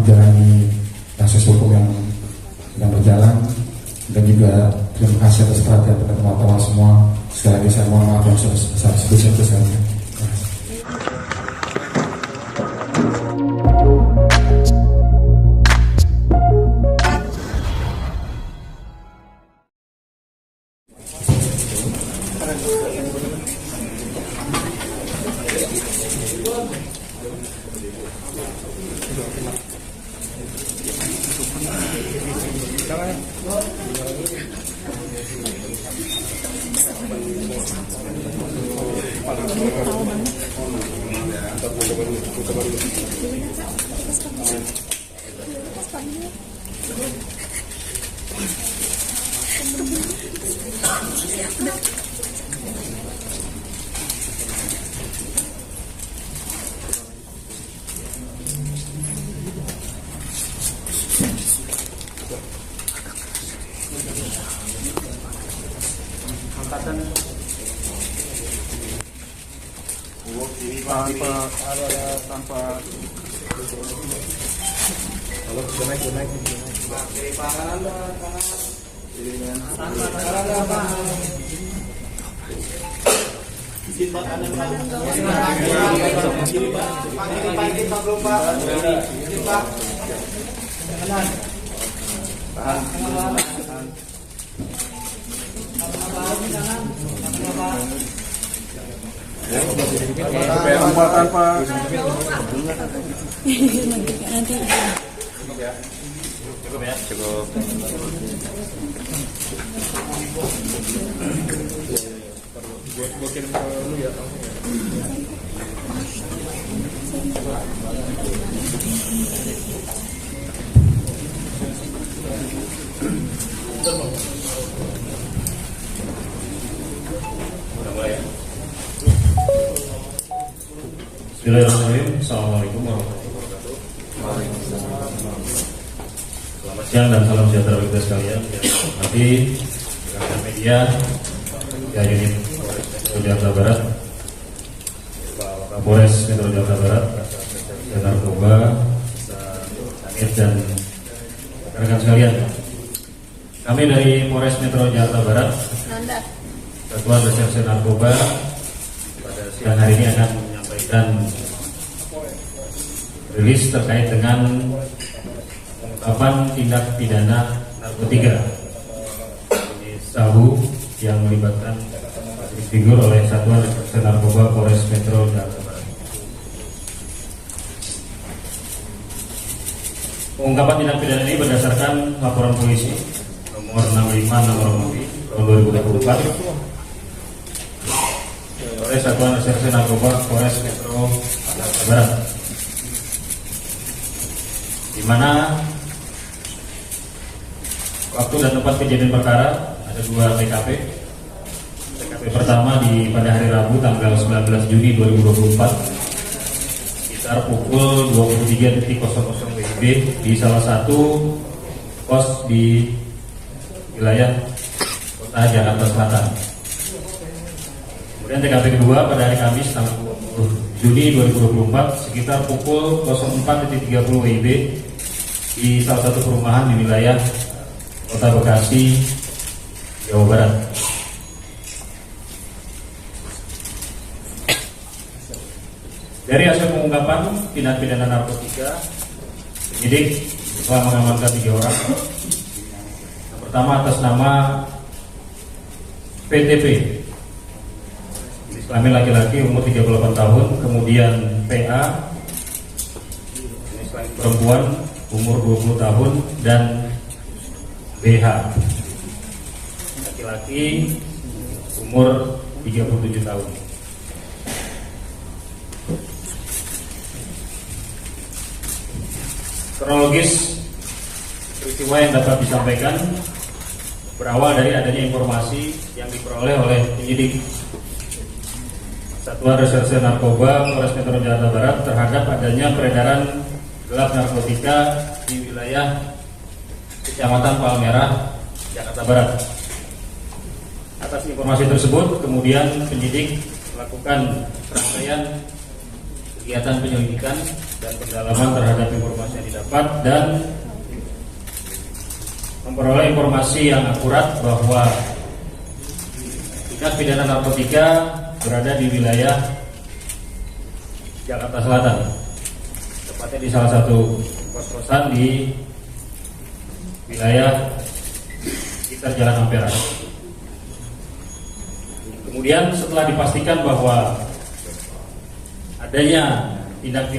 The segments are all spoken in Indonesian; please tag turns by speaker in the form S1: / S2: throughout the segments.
S1: menjalani proses hukum yang sedang berjalan, dan juga terima kasih atas perhatian teman-teman semua. Sekali lagi saya mohon maaf yang sebesar-besarnya.
S2: tanpa kalau sudah naik kiri kanan tanpa
S3: nanti
S2: cukup ya, cukup. Gua kirim ke lu ya langsung ya.
S4: Bismillahirrahmanirrahim. Assalamualaikum warahmatullahi wabarakatuh. Selamat siang dan salam sejahtera bagi kita sekalian. Nanti rekan media ya unit Metro Jakarta Barat, Pak Kapolres Metro Jakarta Barat, dan narkoba, Kanit dan rekan sekalian. Kami dari Polres Metro Jakarta Barat, Satuan Reserse Narkoba, pada siang hari ini akan menyampaikan rilis terkait dengan pengungkapan tindak pidana narkotika jenis sabu yang melibatkan figur oleh Satuan Reserse Narkoba Polres Metro Jakarta Barat. Pengungkapan tindak pidana ini berdasarkan laporan polisi nomor 65 nomor tahun 2024 oleh Satuan Reserse Narkoba Polres Metro Jakarta Barat, di mana waktu dan tempat kejadian perkara ada 2 TKP. TKP pertama pada hari Rabu tanggal 19 Juni 2024 sekitar pukul 23.00 WIB di salah satu kos di wilayah Kota Jakarta Selatan. Kemudian TKP kedua pada hari Kamis tanggal 20 Juni 2024 sekitar pukul 04.30 WIB di salah satu perumahan di wilayah Kota Bekasi, Jawa Barat. Dari hasil pengungkapan tindak pidana narkotika, penyidik telah mengamankan 3 orang. Yang pertama atas nama PTP, kelamin laki-laki, umur 38 tahun, kemudian PA, jenis kelamin perempuan, umur 20 tahun, dan BH, laki-laki, umur 37 tahun. Kronologis peristiwa yang dapat disampaikan berawal dari adanya informasi yang diperoleh oleh penyidik Satuan Reserse Narkoba Polres Metro Jakarta Barat terhadap adanya peredaran gelap narkotika di wilayah Kecamatan Palmerah, Jakarta Barat. Atas informasi tersebut, kemudian penyidik melakukan serangkaian kegiatan penyelidikan dan pendalaman terhadap informasi yang didapat dan memperoleh informasi yang akurat bahwa tindak pidana narkotika berada di wilayah Jakarta Selatan, tepatnya di salah satu kos-kosan di wilayah sekitar Jalan Ampera. Kemudian setelah dipastikan bahwa adanya tindak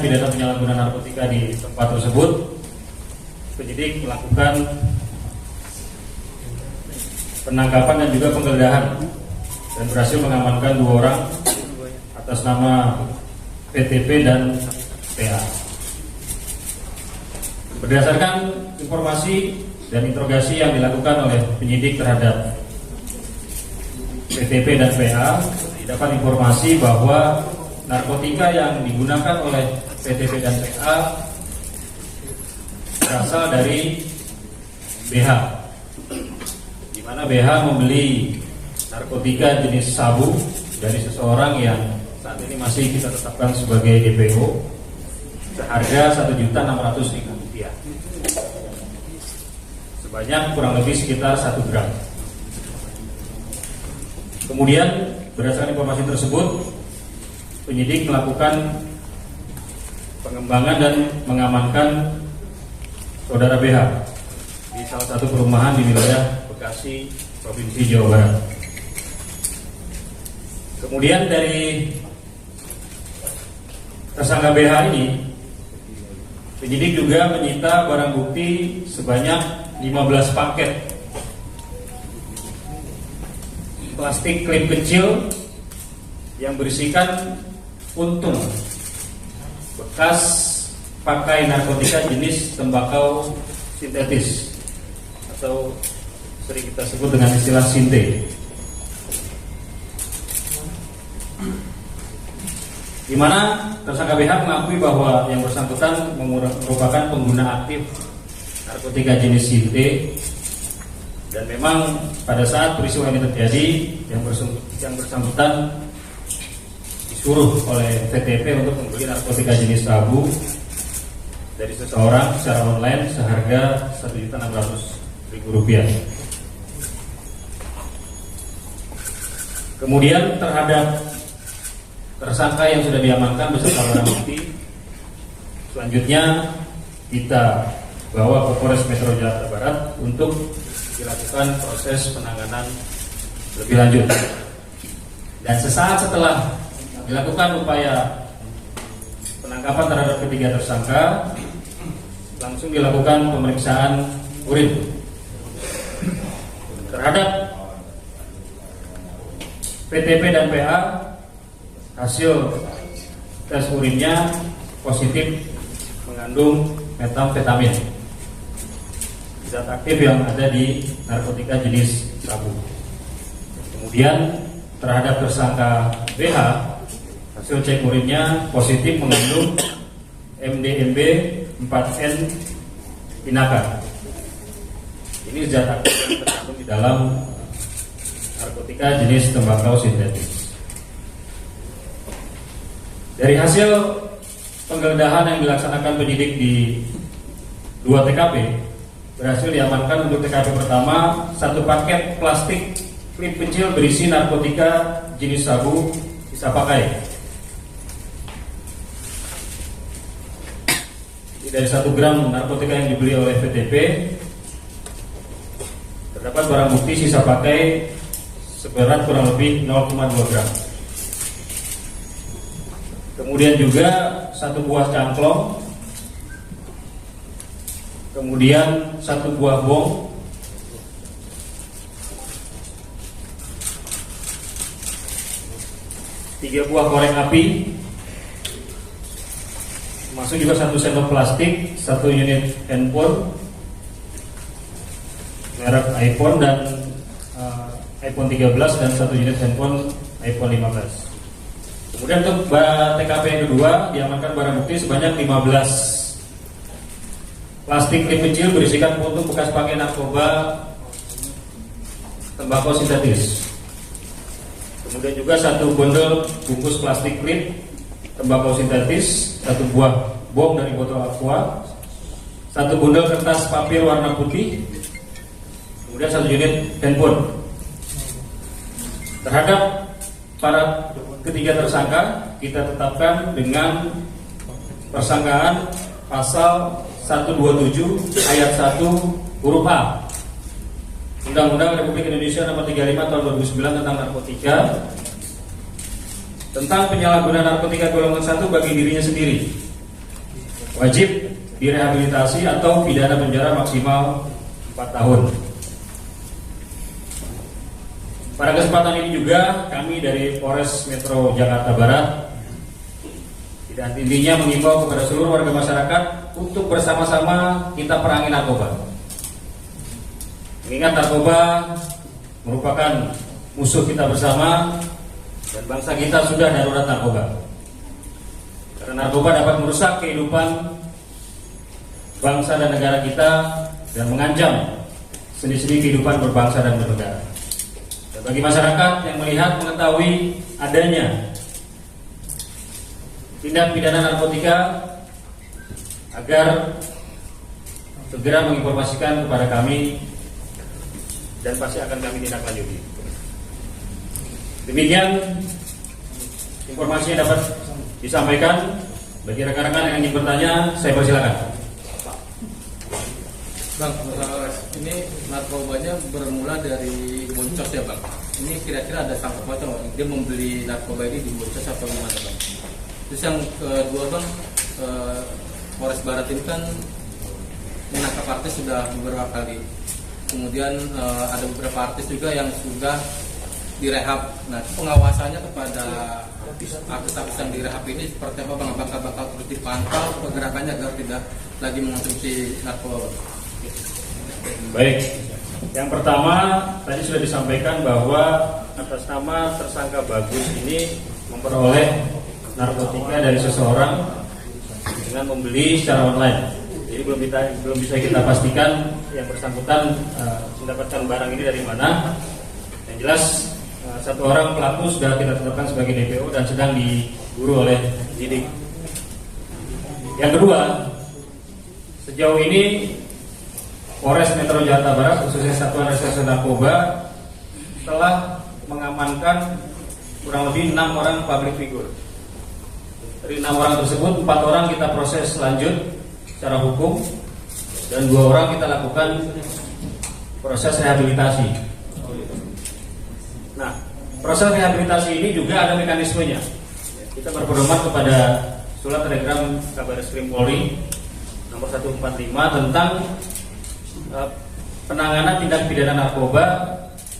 S4: pidana penyalahgunaan narkotika di tempat tersebut, penyidik melakukan penangkapan dan juga penggeledahan dan berhasil mengamankan 2 orang atas nama PTP dan PA. Berdasarkan informasi dan interogasi yang dilakukan oleh penyidik terhadap PTP dan PA, didapat informasi bahwa narkotika yang digunakan oleh PTP dan PA berasal dari BH, di mana BH membeli narkotika jenis sabu dari seseorang yang saat ini masih kita tetapkan sebagai DPO seharga Rp1.600.000 sebanyak kurang lebih sekitar 1 gram. Kemudian berdasarkan informasi tersebut, penyidik melakukan pengembangan dan mengamankan saudara BH di salah satu perumahan di wilayah Bekasi, Provinsi Jawa Barat. Kemudian dari tersangka BH ini, penyidik juga menyita barang bukti sebanyak 15 paket plastik klip kecil yang berisikan puntung bekas pakai narkotika jenis tembakau sintetis atau sering kita sebut dengan istilah sinte, di mana tersangka BH mengakui bahwa yang bersangkutan merupakan pengguna aktif narkotika jenis sinte, dan memang pada saat peristiwa ini terjadi yang bersangkutan disuruh oleh PTP untuk membeli narkotika jenis sabu dari seseorang secara online seharga Rp1.600.000. Kemudian terhadap tersangka yang sudah diamankan beserta barang bukti, selanjutnya kita bawa ke Polres Metro Jakarta Barat untuk dilakukan proses penanganan lebih lanjut. Dan sesaat setelah dilakukan upaya penangkapan terhadap ketiga tersangka, langsung dilakukan pemeriksaan urin terhadap PTP dan PA. Hasil tes urinnya positif mengandung metamfetamin, zat aktif yang ada di narkotika jenis sabu. Kemudian terhadap tersangka BH, hasil cek urinnya positif mengandung MDMB 4N pinaka. Ini zat aktif yang terkandung di dalam narkotika jenis tembakau sintetis. Dari hasil penggeledahan yang dilaksanakan penyidik di 2 TKP, berhasil diamankan untuk TKP pertama 1 paket plastik klip kecil berisi narkotika jenis sabu sisa pakai. Dari 1 gram narkotika yang dibeli oleh PTP, terdapat barang bukti sisa pakai seberat kurang lebih 0,2 gram. Kemudian juga 1 buah cangklong, kemudian 1 buah bong, tiga buah korek api, masuk juga 1 sendok plastik, 1 unit handphone merek iPhone dan iPhone 13 dan 1 unit handphone iPhone 15. Kemudian untuk TKP yang kedua diamankan barang bukti sebanyak 15 plastik klip kecil berisikan puntung bekas pakai narkoba tembakau sintetis. Kemudian juga 1 bundel bungkus plastik klip tembakau sintetis 1 buah bom dari botol aqua, 1 bundel kertas papir warna putih, kemudian 1 unit handphone. Terhadap para ketiga tersangka kita tetapkan dengan persangkaan pasal 127 ayat 1 huruf A Undang-Undang Republik Indonesia Nomor 35 Tahun 2009 tentang narkotika, tentang penyalahgunaan narkotika golongan 1 bagi dirinya sendiri, wajib direhabilitasi atau pidana penjara maksimal 4 tahun. Pada kesempatan ini juga kami dari Polres Metro Jakarta Barat dan intinya mengimbau kepada seluruh warga masyarakat untuk bersama-sama kita perangi narkoba. Mengingat narkoba merupakan musuh kita bersama dan bangsa kita sudah darurat narkoba. Karena narkoba dapat merusak kehidupan bangsa dan negara kita dan mengancam sendi-sendi kehidupan berbangsa dan bernegara. Dan bagi masyarakat yang melihat mengetahui adanya tindak pidana narkotika agar segera menginformasikan kepada kami dan pasti akan kami tindak lanjuti. Demikian informasinya dapat disampaikan. Bagi rekan-rekan yang ingin bertanya, saya persilakan.
S2: Bang, ini narkobanya bermula dari Boncos ya Bang. Ini kira-kira ada sangkut pautnya Bang. Dia membeli narkoba ini di Boncos atau gimana Bang? Terus yang kedua Bang, Polres Barat ini kan menangkap artis sudah beberapa kali. Kemudian ada beberapa artis juga yang sudah direhab. Nah, pengawasannya kepada artis-artis yang direhab ini seperti apa Bang? Apakah bakal terus dipantau pergerakannya agar tidak lagi mengonsumsi narkoba?
S4: Baik, yang pertama tadi sudah disampaikan bahwa atas nama tersangka Bagus ini memperoleh narkotika dari seseorang dengan membeli secara online. Jadi belum bisa kita pastikan yang bersangkutan mendapatkan barang ini dari mana. Yang jelas satu orang pelaku sudah kita tetapkan sebagai DPO dan sedang diburu oleh penyidik. Yang kedua, sejauh ini Polres Metro Jakarta Barat khususnya Satuan Reserse Narkoba telah mengamankan kurang lebih 6 orang public figure. Dari 6 orang tersebut 4 orang kita proses lanjut secara hukum dan 2 orang kita lakukan proses rehabilitasi. Nah, proses rehabilitasi ini juga ada mekanismenya. Kita berpedoman kepada surat telegram Kabareskrim Polri nomor 145 tentang penanganan tindak pidana narkoba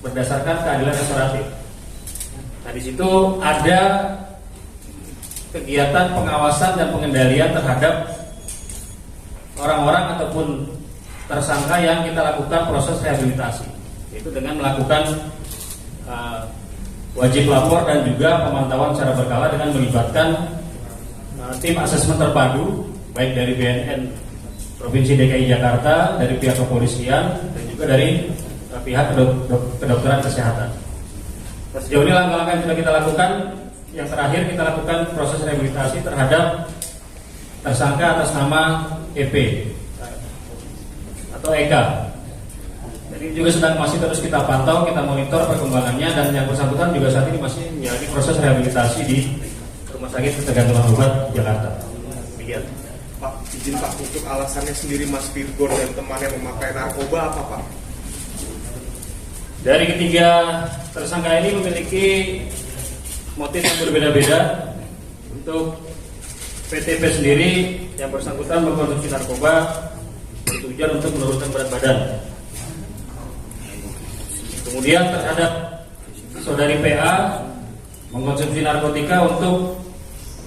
S4: berdasarkan keadilan restoratif. Nah, di situ ada kegiatan pengawasan dan pengendalian terhadap orang-orang ataupun tersangka yang kita lakukan proses rehabilitasi, yaitu dengan melakukan wajib lapor dan juga pemantauan secara berkala dengan melibatkan tim asesmen terpadu baik dari BNN Provinsi DKI Jakarta, dari pihak kepolisian dan juga dari pihak kedokteran kesehatan. Nah, sejauh ini langkah-langkah yang sudah kita lakukan, yang terakhir kita lakukan proses rehabilitasi terhadap tersangka atas nama EP atau Eka. Jadi juga masih terus kita pantau, kita monitor perkembangannya dan yang bersangkutan juga saat ini masih menjalani proses rehabilitasi di Rumah Sakit Ketergantungan Obat Jakarta. Demikian.
S3: Pak, izin Pak, untuk alasannya sendiri Mas Virgo dan temannya memakai narkoba apa Pak?
S4: Dari ketiga tersangka ini memiliki motif yang berbeda-beda. Untuk PTP sendiri yang bersangkutan mengkonsumsi narkoba bertujuan untuk menurunkan berat badan. Kemudian terhadap saudari PA mengkonsumsi narkotika untuk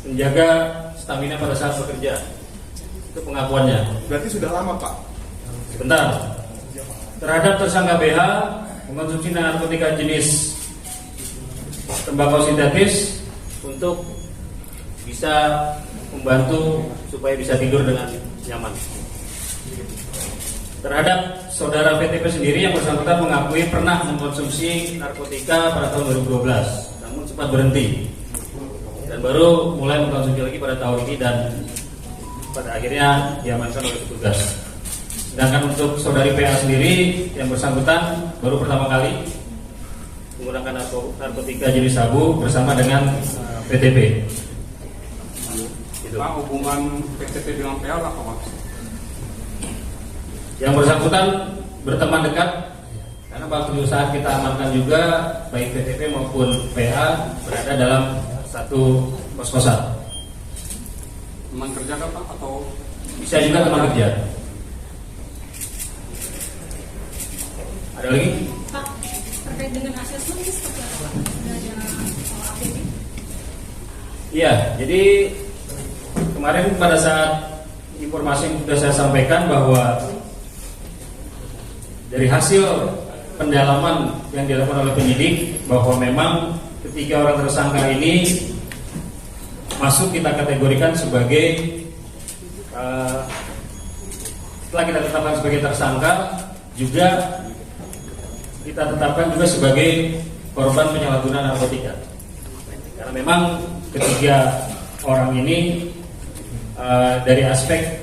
S4: menjaga stamina pada saat bekerja. Itu pengakuannya.
S3: Berarti sudah lama Pak?
S4: Sebentar. Terhadap tersangka BH mengkonsumsi narkotika jenis tembakau sintetis untuk bisa membantu supaya bisa tidur dengan nyaman. Terhadap saudara PTP sendiri yang bersangkutan mengakui pernah mengkonsumsi narkotika pada tahun 2012, namun sempat berhenti. dan baru mulai mengkonsumsi lagi pada tahun ini dan pada akhirnya diamankan oleh petugas. Sedangkan untuk saudari PA sendiri yang bersangkutan baru pertama kali menggunakan narkotika jenis sabu bersama dengan PTP.
S5: Pak, hubungan PTP dengan PA apa Pak?
S4: Yang bersangkutan berteman dekat karena waktu saat kita amankan juga baik PTP maupun PA berada dalam satu kos-kosan.
S5: Teman kerja kan Pak atau
S4: Bisa juga teman kerja. Ada lagi?
S6: Pak, terkait dengan asesmen ini seperti apa Pak? Dari APD?
S4: Iya, jadi kemarin pada saat informasi yang sudah saya sampaikan bahwa dari hasil pendalaman yang dilakukan oleh penyidik bahwa memang ketiga orang tersangka ini masuk kita kategorikan sebagai setelah kita tetapkan sebagai tersangka juga kita tetapkan juga sebagai korban penyalahgunaan narkotika karena memang ketiga orang ini dari aspek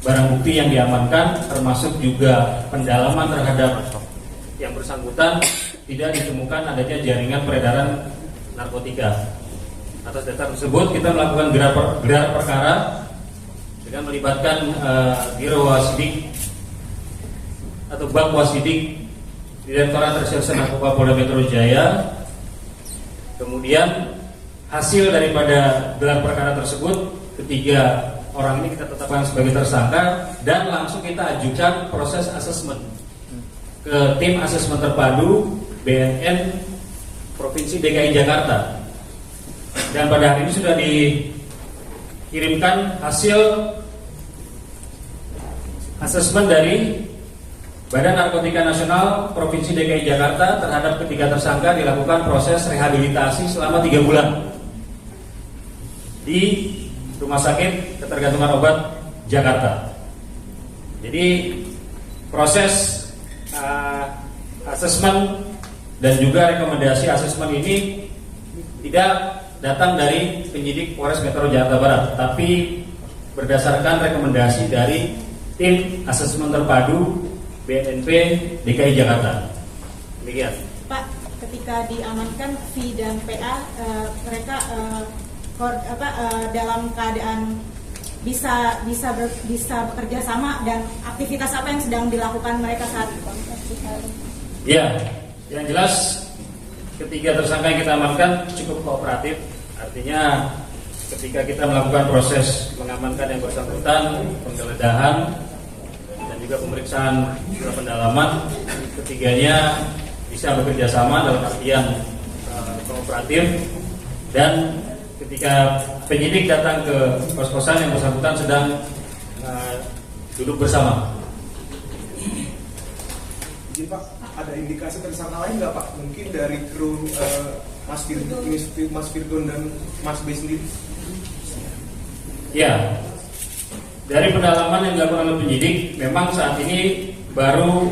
S4: barang bukti yang diamankan termasuk juga pendalaman terhadap yang bersangkutan tidak ditemukan adanya jaringan peredaran narkotika. Atas dasar tersebut kita melakukan gelar perkara dengan melibatkan Biro Wasidik atau Bak Wasidik Direktorat Reserse Narkoba Polda Metro Jaya. Kemudian hasil daripada gelar perkara tersebut ketiga orang ini kita tetapkan sebagai tersangka dan langsung kita ajukan proses asesmen ke tim asesmen terpadu BNN Provinsi DKI Jakarta. Dan pada hari ini sudah dikirimkan hasil asesmen dari Badan Narkotika Nasional Provinsi DKI Jakarta terhadap ketiga tersangka dilakukan proses rehabilitasi selama 3 bulan di Rumah Sakit Ketergantungan Obat Jakarta. Jadi proses asesmen dan juga rekomendasi asesmen ini tidak datang dari penyidik Polres Metro Jakarta Barat, tapi berdasarkan rekomendasi dari tim asesmen terpadu BNP DKI Jakarta. Demikian.
S6: Pak, ketika diamankan V dan PA, mereka dalam keadaan bisa bekerja sama dan aktivitas apa yang sedang dilakukan mereka saat itu?
S4: Ya, yang jelas ketiga tersangka yang kita amankan cukup kooperatif. Artinya ketika kita melakukan proses mengamankan yang bersangkutan, penggeledahan dan juga pemeriksaan setelah pendalaman, ketiganya bisa bekerja sama dalam artian kooperatif. Dan ketika penyidik datang ke kos-kosan yang bersangkutan sedang duduk bersama.
S3: Jadi Pak, ada indikasi tersangka lain nggak Pak? Mungkin dari kru Mas Virgon dan Mas B sendiri?
S4: Ya, dari pendalaman yang dilakukan oleh penyidik, memang saat ini baru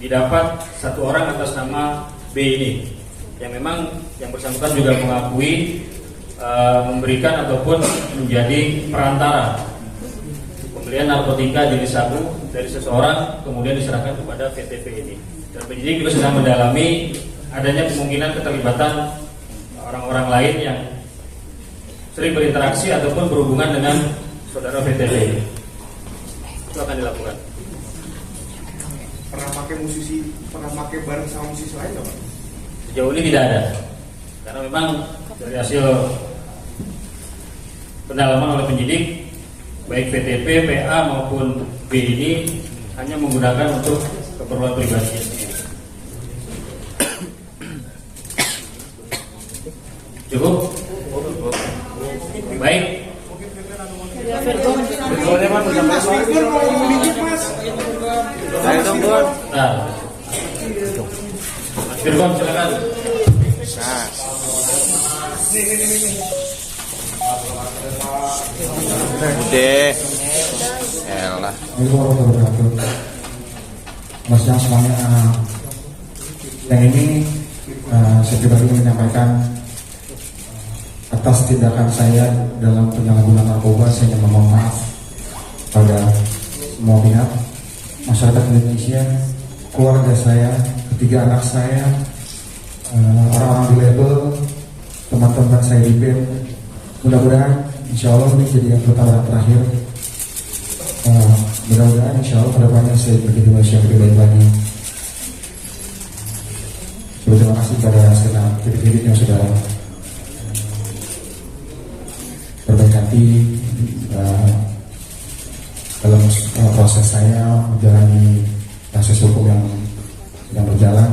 S4: didapat satu orang atas nama B ini, yang memang yang bersangkutan juga mengakui memberikan ataupun menjadi perantara pembelian narkotika jenis sabu dari seseorang kemudian diserahkan kepada PTP ini. Dan penyidik juga sedang mendalami adanya kemungkinan keterlibatan orang-orang lain yang sering berinteraksi ataupun berhubungan dengan saudara PTP ini. Itu akan dilakukan.
S3: Pernah pakai bareng sama musisi lain nggak Pak?
S4: Sejauh ini tidak ada, karena memang dari hasil pendalaman oleh penyidik baik PTP, PA maupun B ini hanya menggunakan untuk keperluan pribadinya sendiri. Cukup? Baik.
S3: Mas Virgon mau sedikit Mas.
S5: Saya tunggu.
S4: Nah, Mas Virgon silakan.
S7: Udah. Elah.
S1: Itu orang berkata, Mas yang semuanya yang ini saya pribadi ingin menyampaikan atas tindakan saya dalam penyalahgunaan narkoba. Saya ingin memohon maaf pada semua pihak, masyarakat Indonesia, keluarga saya, ketiga anak saya, orang-orang di label, teman-teman saya di BEM. Mudah-mudahan insya Allah ini jadi yang pertama dan terakhir. Mudah-mudahan insya Allah kedepannya saya menjadi manusia yang lebih baik lagi. Terima kasih pada segenap titik-titik yang sudah berbaik hati dalam proses saya menjalani proses hukum yang sedang berjalan,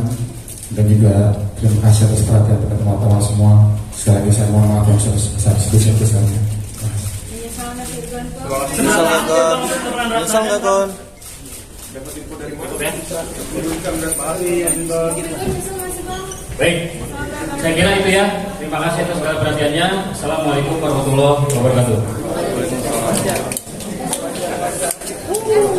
S1: dan juga terima kasih atas perhatian pada teman-teman semua. Sekali lagi saya mohon maaf yang sebesar-besarnya.
S3: Dapat info dari mana?
S4: Baik, saya kira itu ya. Terima kasih atas segala perhatiannya. Assalamualaikum warahmatullahi wabarakatuh.
S7: Udah.